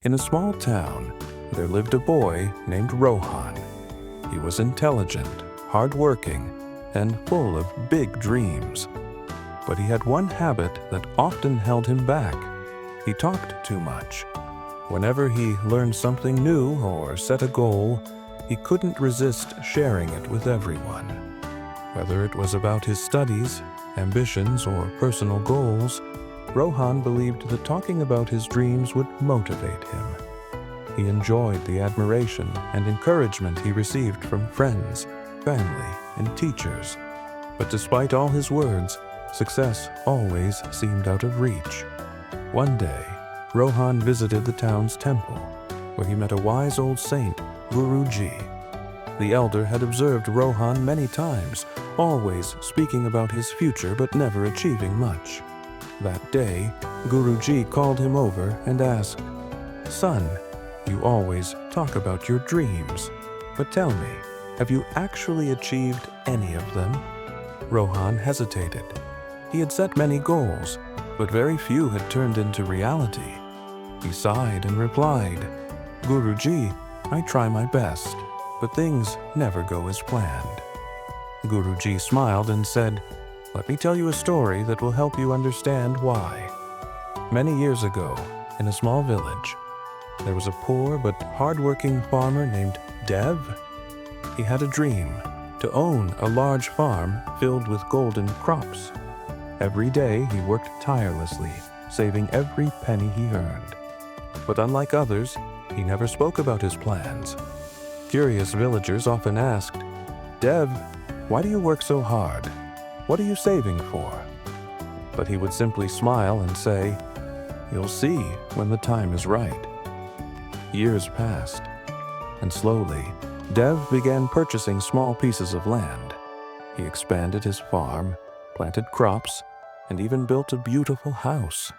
In a small town, there lived a boy named Rohan. He was intelligent, hardworking, and full of big dreams. But he had one habit that often held him back. He talked too much. Whenever he learned something new or set a goal, he couldn't resist sharing it with everyone. Whether it was about his studies, ambitions, or personal goals, Rohan believed that talking about his dreams would motivate him. He enjoyed the admiration and encouragement he received from friends, family, and teachers. But despite all his words, success always seemed out of reach. One day, Rohan visited the town's temple, where he met a wise old saint, Guruji. The elder had observed Rohan many times, always speaking about his future but never achieving much. That day, Guruji called him over and asked, "Son, you always talk about your dreams, but tell me, have you actually achieved any of them?" Rohan hesitated. He had set many goals, but very few had turned into reality. He sighed and replied, "Guruji, I try my best, but things never go as planned." Guruji smiled and said, "Let me tell you a story that will help you understand why." Many years ago, in a small village, there was a poor but hardworking farmer named Dev. He had a dream to own a large farm filled with golden crops. Every day he worked tirelessly, saving every penny he earned. But unlike others, he never spoke about his plans. Curious villagers often asked, "Dev, why do you work so hard? What are you saving for?" But he would simply smile and say, "You'll see when the time is right." Years passed, and slowly, Dev began purchasing small pieces of land. He expanded his farm, planted crops, and even built a beautiful house.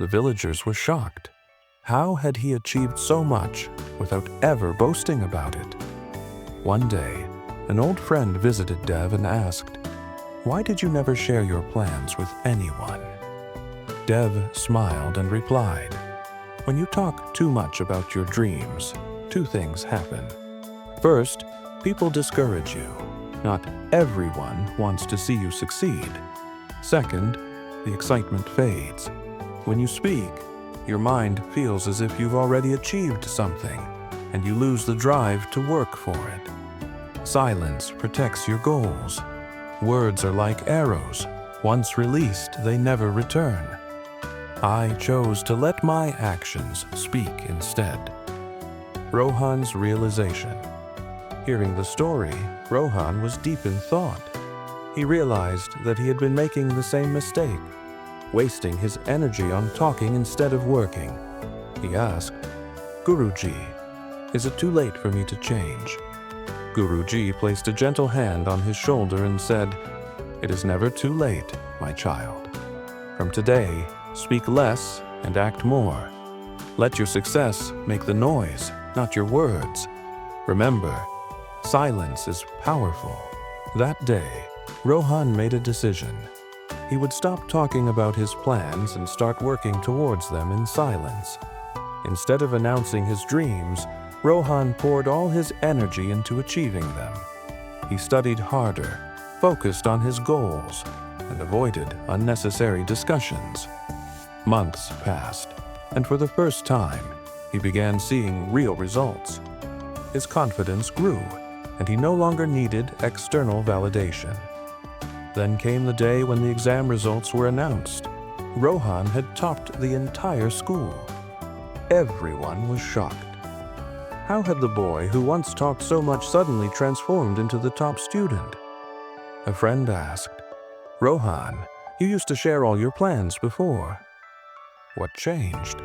The villagers were shocked. How had he achieved so much without ever boasting about it? One day, an old friend visited Dev and asked, "Why did you never share your plans with anyone?" Dev smiled and replied, "When you talk too much about your dreams, two things happen. First, people discourage you. Not everyone wants to see you succeed. Second, the excitement fades. When you speak, your mind feels as if you've already achieved something, and you lose the drive to work for it. Silence protects your goals. Words are like arrows. Once released, they never return. I chose to let my actions speak instead." Rohan's realization. Hearing the story, Rohan was deep in thought. He realized that he had been making the same mistake, wasting his energy on talking instead of working. He asked, "Guruji, is it too late for me to change?" Guruji placed a gentle hand on his shoulder and said, "It is never too late, my child. From today, speak less and act more. Let your success make the noise, not your words. Remember, silence is powerful." That day, Rohan made a decision. He would stop talking about his plans and start working towards them in silence. Instead of announcing his dreams, Rohan poured all his energy into achieving them. He studied harder, focused on his goals, and avoided unnecessary discussions. Months passed, and for the first time, he began seeing real results. His confidence grew, and he no longer needed external validation. Then came the day when the exam results were announced. Rohan had topped the entire school. Everyone was shocked. How had the boy who once talked so much suddenly transformed into the top student? A friend asked, "Rohan, you used to share all your plans before. What changed?"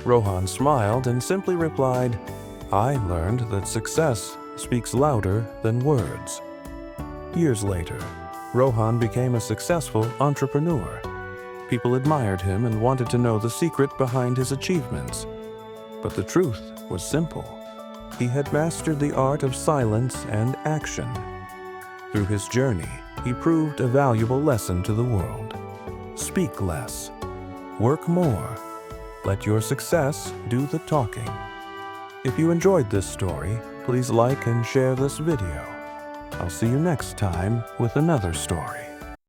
Rohan smiled and simply replied, "I learned that success speaks louder than words." Years later, Rohan became a successful entrepreneur. People admired him and wanted to know the secret behind his achievements. But the truth was simple. He had mastered the art of silence and action. Through his journey, he proved a valuable lesson to the world. Speak less, work more, Let your success do the talking. If you enjoyed this story, please like and share this video. I'll see you next time with another story.